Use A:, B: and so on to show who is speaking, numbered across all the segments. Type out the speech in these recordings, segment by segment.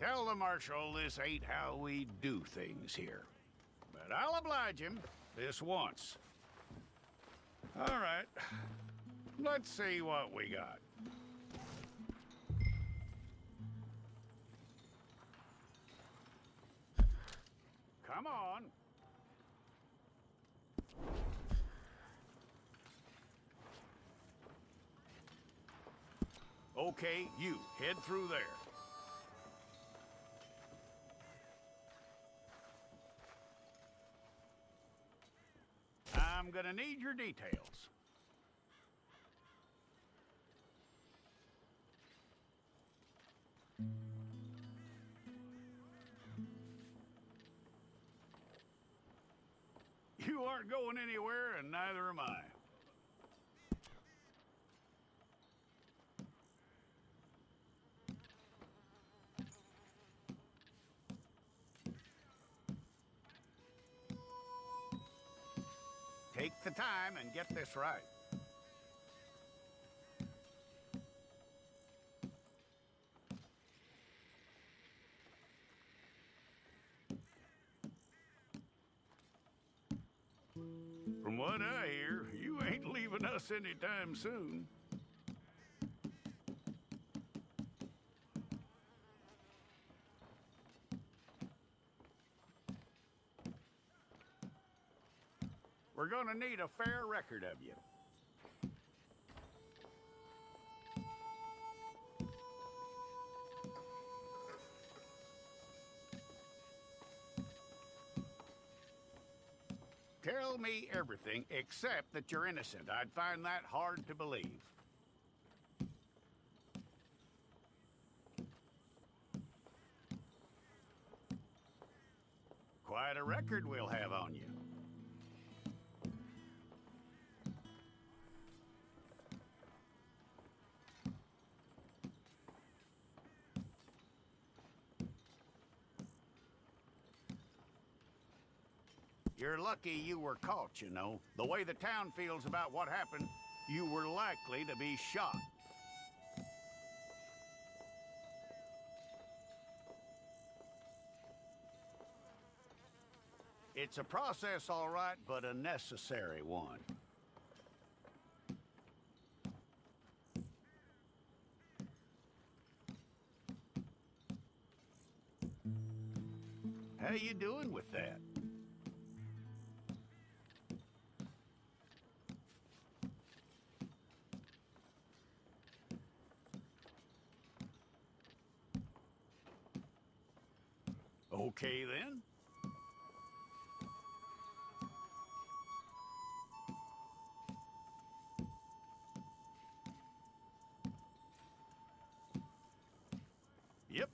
A: Tell the Marshal this ain't how we do things here. But I'll oblige him this once. All right. Let's see what we got. Come on. Okay, you head through there. I'm gonna need your details. You aren't going anywhere, and neither am I. Take the time and get this right. From what I hear, you ain't leaving us anytime soon. We're gonna need a fair record of you. Tell me everything except that you're innocent. I'd find that hard to believe. Quite a record we'll have on you. You're lucky you were caught, you know. The way the town feels about what happened, you were likely to be shot. It's a process, all right, but a necessary one. How you doing with that? Okay, then. Yep.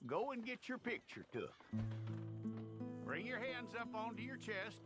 A: go and get your picture took. Bring your hands up onto your chest.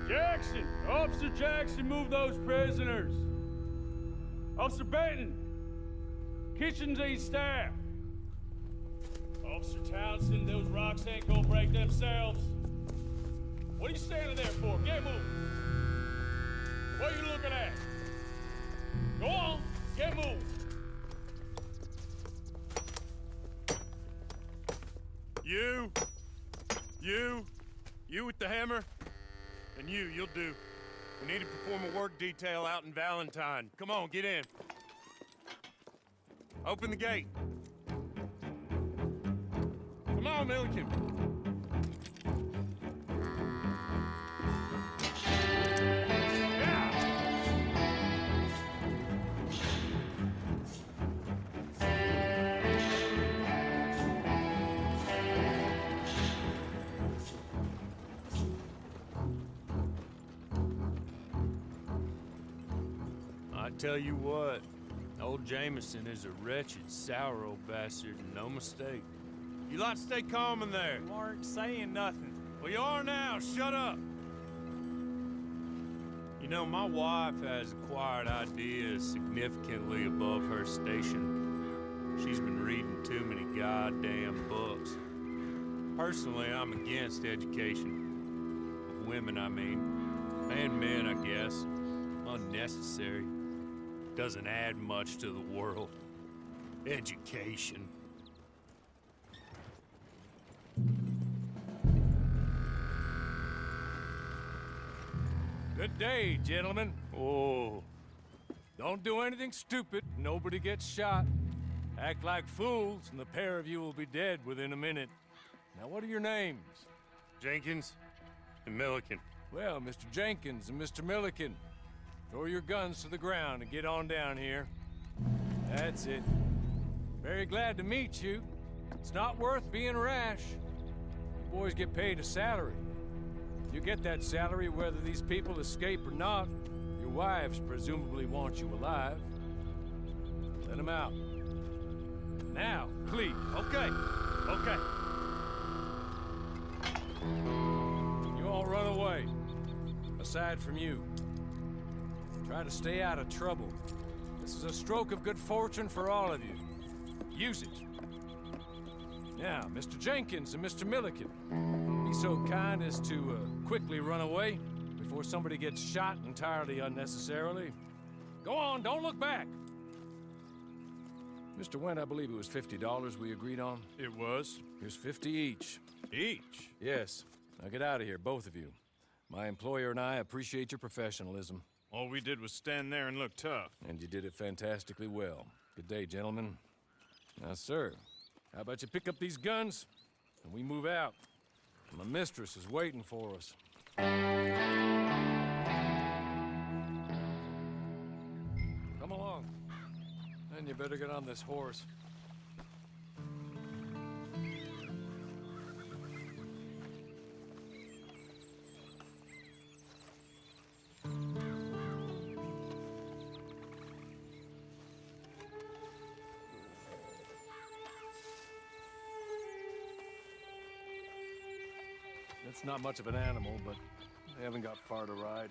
B: Jackson! Officer Jackson, move those prisoners! Officer Benton! Kitchens aid staff! Officer Townsend, those rocks ain't gonna break themselves. What are you standing there for? Get moving! What are you looking at? Go on, get moving!
C: You with the hammer? And you'll do. We need to perform a work detail out in Valentine. Come on, get in. Open the gate. Come on, Milliken.
B: I tell you what, old Jameson is a wretched, sour old bastard, and no mistake.
C: You lot stay calm in there.
B: You aren't saying nothing.
C: Well, you are now. Shut up.
B: You know, my wife has acquired ideas significantly above her station. She's been reading too many goddamn books. Personally, I'm against education. Of women, I mean. And men, I guess. Unnecessary. Doesn't add much to the world. Education. Good day, gentlemen. Oh. Don't do anything stupid. Nobody gets shot. Act like fools, and the pair of you will be dead within a minute. Now, what are your names?
C: Jenkins and Milliken.
B: Well, Mr. Jenkins and Mr. Milliken, throw your guns to the ground and get on down here. That's it. Very glad to meet you. It's not worth being rash. You boys get paid a salary. You get that salary whether these people escape or not. Your wives presumably want you alive. Let them out. Now, please.
C: Okay.
B: You all run away. Aside from you. Try to stay out of trouble. This is a stroke of good fortune for all of you. Use it. Now, Mr. Jenkins and Mr. Milliken, be so kind as to quickly run away before somebody gets shot entirely unnecessarily. Go on, don't look back. Mr. Wendt, I believe it was $50 we agreed on.
C: It was.
B: Here's 50 each.
C: Each?
B: Yes. Now get out of here, both of you. My employer and I appreciate your professionalism.
C: All we did was stand there and look tough.
B: And you did it fantastically well. Good day, gentlemen. Now, sir, how about you pick up these guns and we move out? My mistress is waiting for us. Come along. And you better get on this horse. It's not much of an animal, but they haven't got far to ride.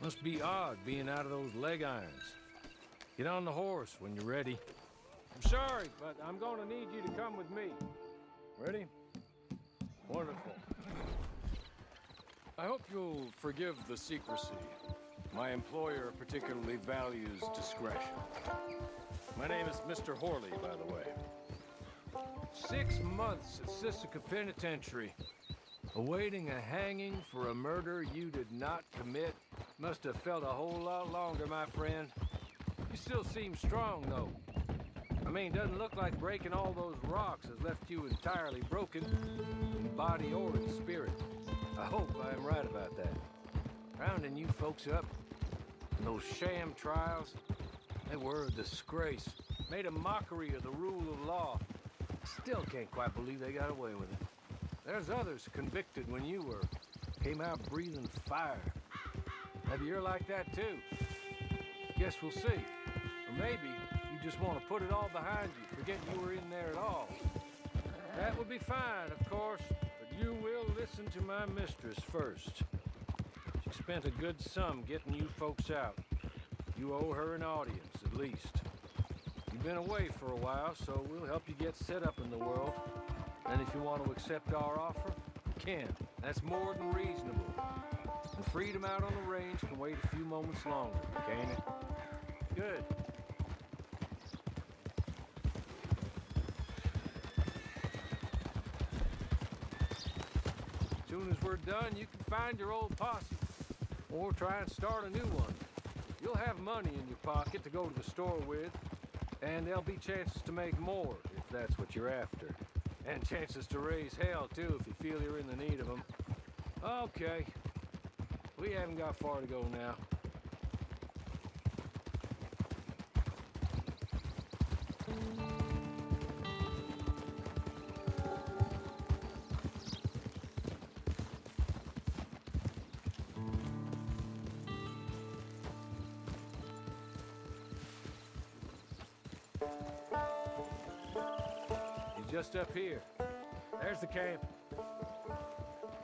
B: Must be odd being out of those leg irons. Get on the horse when you're ready. I'm sorry, but I'm going to need you to come with me. Ready? Wonderful. I hope you'll forgive the secrecy. My employer particularly values discretion. My name is Mr. Horley, by the way. 6 months at Sisika Penitentiary, awaiting a hanging for a murder you did not commit. Must have felt a whole lot longer, my friend. You still seem strong, though. I mean, doesn't look like breaking all those rocks has left you entirely broken, in body or in spirit. I hope I am right about that. Rounding you folks up, those sham trials, they were a disgrace. Made a mockery of the rule of law. Still can't quite believe they got away with it. There's others convicted when you were. Came out breathing fire. Maybe you're like that too. Guess we'll see. Or maybe you just want to put it all behind you, forget you were in there at all. That would be fine, of course, but you will listen to my mistress first. She spent a good sum getting you folks out. You owe her an audience, at least. You've been away for a while, so we'll help you get set up in the world. And if you want to accept our offer, you can. That's more than reasonable. And freedom out on the range can wait a few moments longer, can't it? Good. As soon as we're done, you can find your old posse. Or try and start a new one. You'll have money in your pocket to go to the store with. And there'll be chances to make more, if that's what you're after. And chances to raise hell, too, if you feel you're in the need of them. Okay. We haven't got far to go now. Just up here. There's the camp.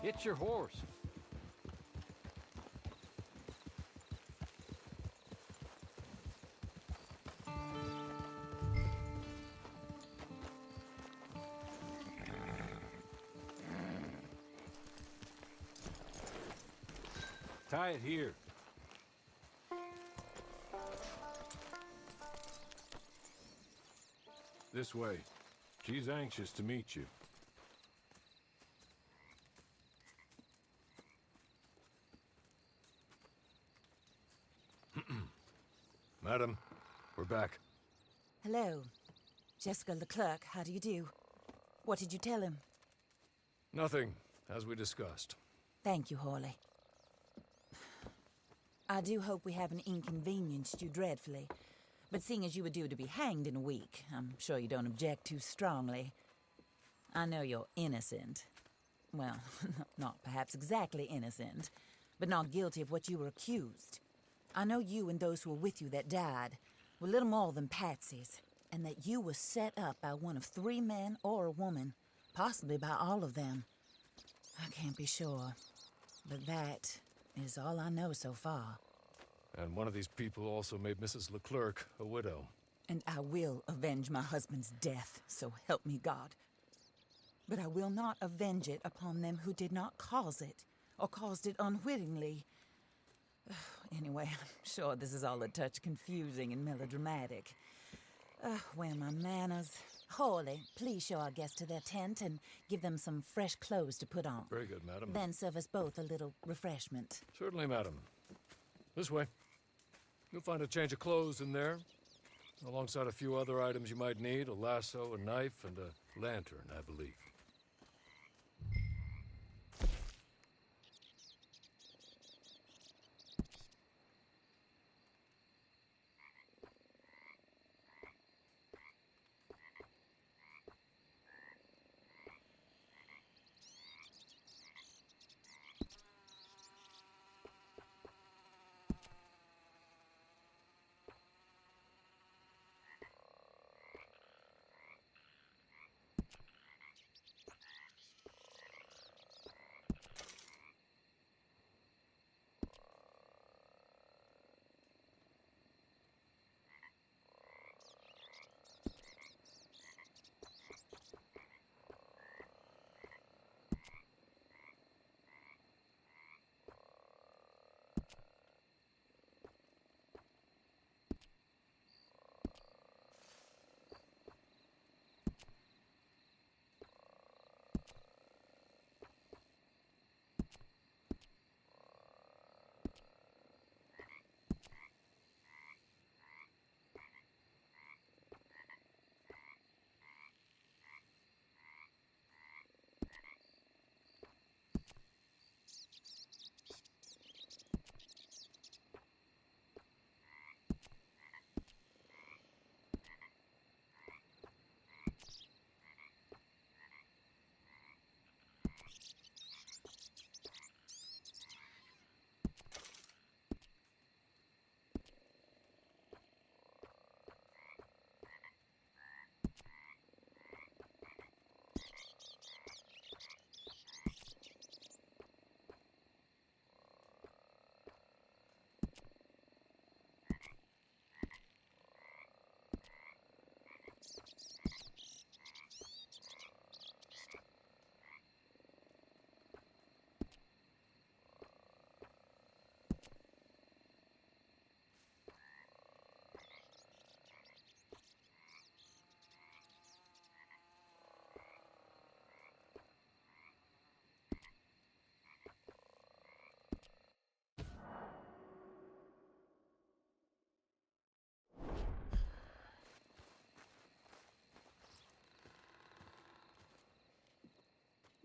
B: Get your horse. Tie it here. This way. She's anxious to meet you. Madam, we're back.
D: Hello. Jessica Leclerc, how do you do? What did you tell him?
B: Nothing, as we discussed.
D: Thank you, Horley. I do hope we haven't inconvenienced you dreadfully. But seeing as you were due to be hanged in a week, I'm sure you don't object too strongly. I know you're innocent. Well, not perhaps exactly innocent, but not guilty of what you were accused. I know you and those who were with you that died were little more than patsies, and that you were set up by one of 3 men or a woman, possibly by all of them. I can't be sure, but that is all I know so far.
B: And one of these people also made Mrs. Leclerc a widow.
D: And I will avenge my husband's death, so help me God. But I will not avenge it upon them who did not cause it, or caused it unwittingly. Anyway, I'm sure this is all a touch confusing and melodramatic. Where are my manners? Horley, please show our guests to their tent and give them some fresh clothes to put on.
B: Very good, madam.
D: Then serve us both a little refreshment.
B: Certainly, madam. This way. You'll find a change of clothes in there, alongside a few other items you might need, a lasso, a knife, and a lantern, I believe.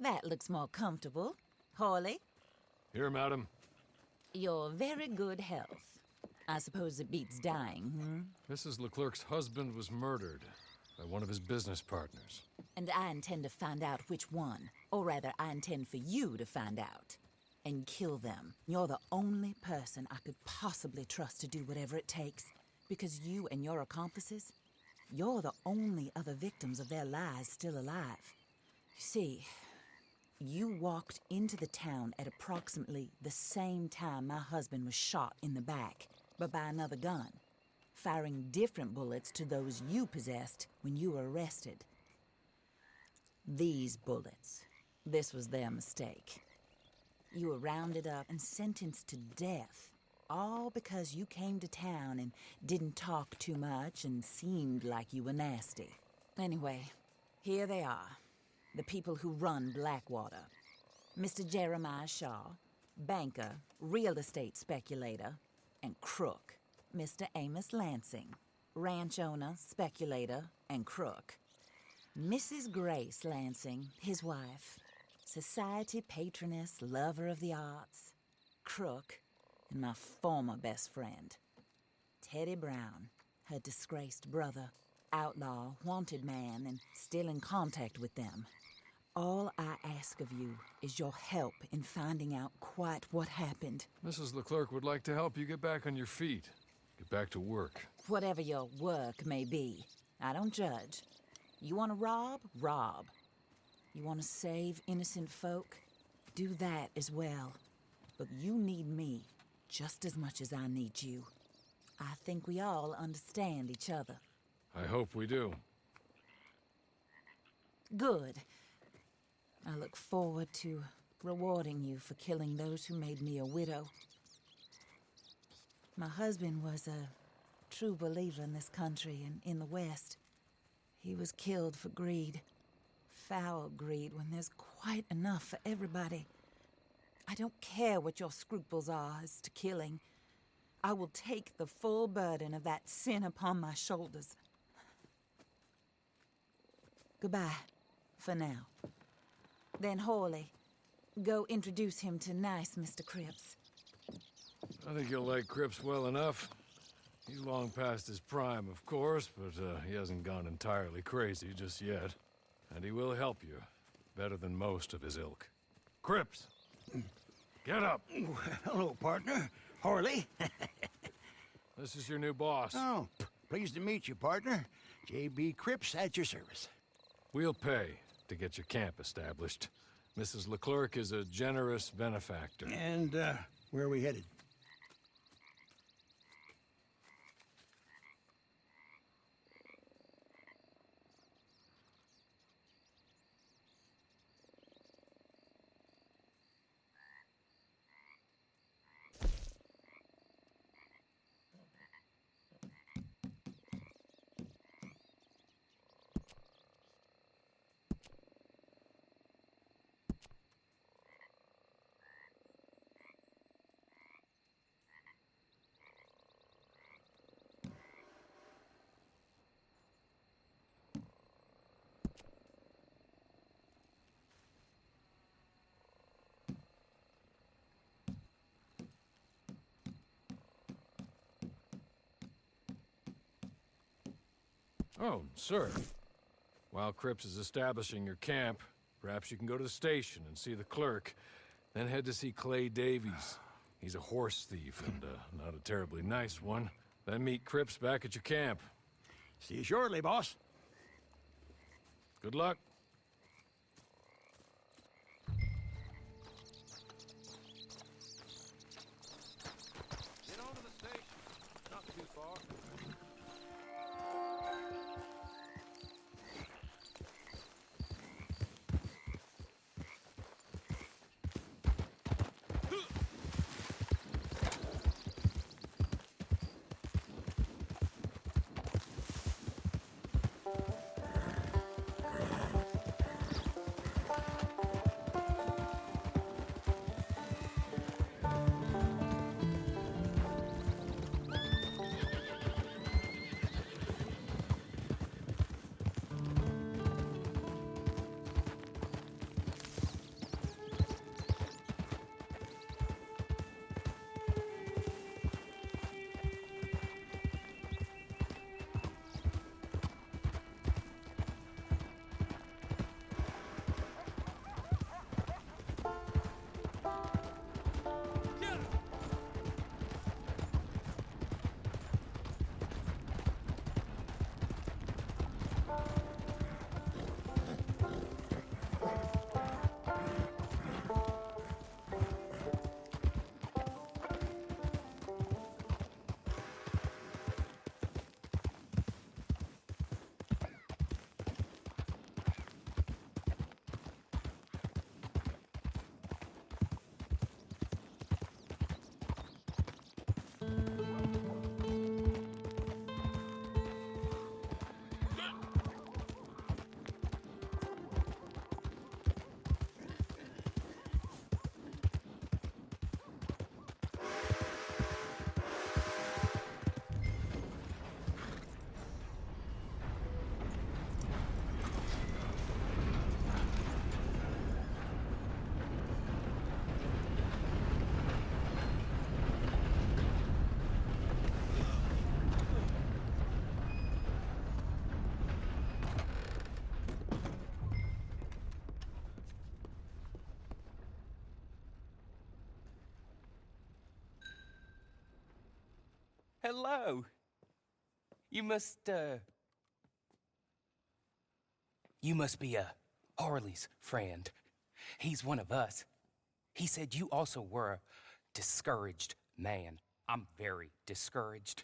D: That looks more comfortable. Hawley,
B: Here, madam.
D: your very good health. I suppose it beats dying, hmm?
B: Mrs. Leclerc's husband was murdered by one of his business partners.
D: And I intend to find out which one. Or rather, I intend for you to find out. And kill them. You're the only person I could possibly trust to do whatever it takes. Because you and your accomplices, you're the only other victims of their lies still alive. You see, you walked into the town at approximately the same time my husband was shot in the back, but by another gun, firing different bullets to those you possessed when you were arrested. These bullets, this was their mistake. You were rounded up and sentenced to death, all because you came to town and didn't talk too much and seemed like you were nasty. Anyway, here they are, the people who run Blackwater. Mr. Jeremiah Shaw, banker, real estate speculator, and crook. Mr. Amos Lansing, ranch owner, speculator, and crook. Mrs. Grace Lansing, his wife, society patroness, lover of the arts, crook, and my former best friend. Teddy Brown, her disgraced brother, outlaw, wanted man, and still in contact with them. All I ask of you is your help in finding out quite what happened.
B: Mrs. Leclerc would like to help you get back on your feet. Get back to work.
D: Whatever your work may be, I don't judge. You want to rob? Rob. You want to save innocent folk? Do that as well. But you need me just as much as I need you. I think we all understand each other.
B: I hope we do.
D: Good. I look forward to rewarding you for killing those who made me a widow. My husband was a true believer in this country and in the West. He was killed for greed. Foul greed when there's quite enough for everybody. I don't care what your scruples are as to killing. I will take the full burden of that sin upon my shoulders. Goodbye, for now. Then Hawley, go introduce him to nice Mr. Cripps.
B: I think you'll like Cripps well enough. He's long past his prime, of course, but he hasn't gone entirely crazy just yet. And he will help you, better than most of his ilk. Cripps! Get up!
A: Hello, partner. Harley.
B: This is your new boss.
A: Oh, pleased to meet you, partner. J.B. Cripps at your service.
B: We'll pay to get your camp established. Mrs. Leclerc is a generous benefactor.
A: And, where are we headed?
B: Oh, sir. While Cripps is establishing your camp, perhaps you can go to the station and see the clerk, then head to see Clay Davies. He's a horse thief and not a terribly nice one. Then meet Cripps back at your camp.
A: See you shortly, boss.
B: Good luck.
C: Get on to the station. Not too far.
E: Hello. You must be Harley's friend. He's one of us. He said you also were a discouraged man. I'm very discouraged.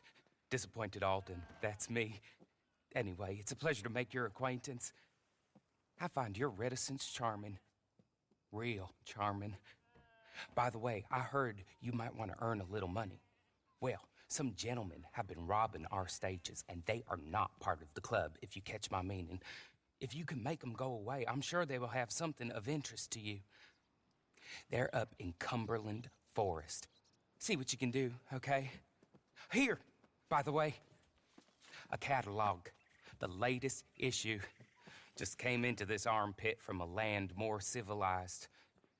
E: Disappointed Alden, that's me. Anyway, it's a pleasure to make your acquaintance. I find your reticence charming. Real charming. By the way, I heard you might want to earn a little money. Well, some gentlemen have been robbing our stages, and they are not part of the club, if you catch my meaning. If you can make them go away, I'm sure they will have something of interest to you. They're up in Cumberland Forest. See what you can do, okay? Here, by the way, a catalog. The latest issue. Just came into this armpit from a land more civilized.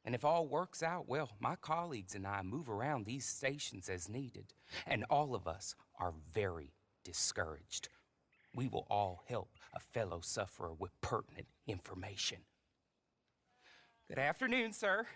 E: And if all works out, well, my colleagues and I move around these stations as needed. And all of us are very discouraged. We will all help a fellow sufferer with pertinent information. Good afternoon, sir.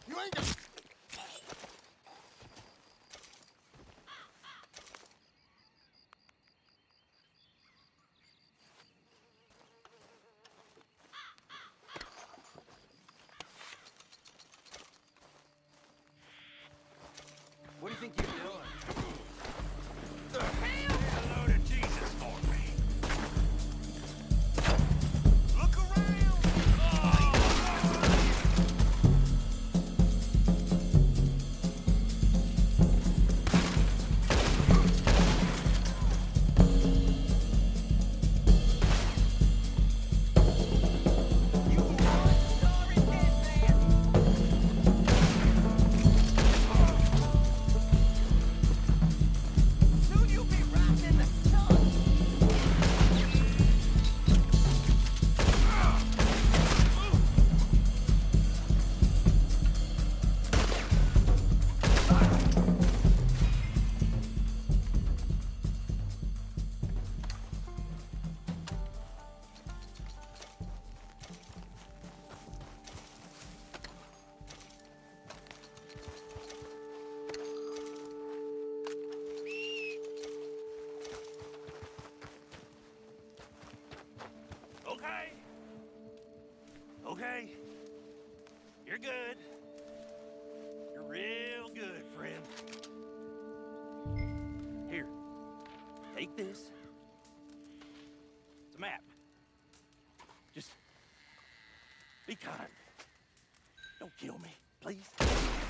A: You ain't gonna...
E: What do you think you're doing?
A: The hell? Hello to Jesus for me. Look around.
C: You're good. You're real good, friend. Here, take this. It's a map. Just be kind. Don't kill me, please.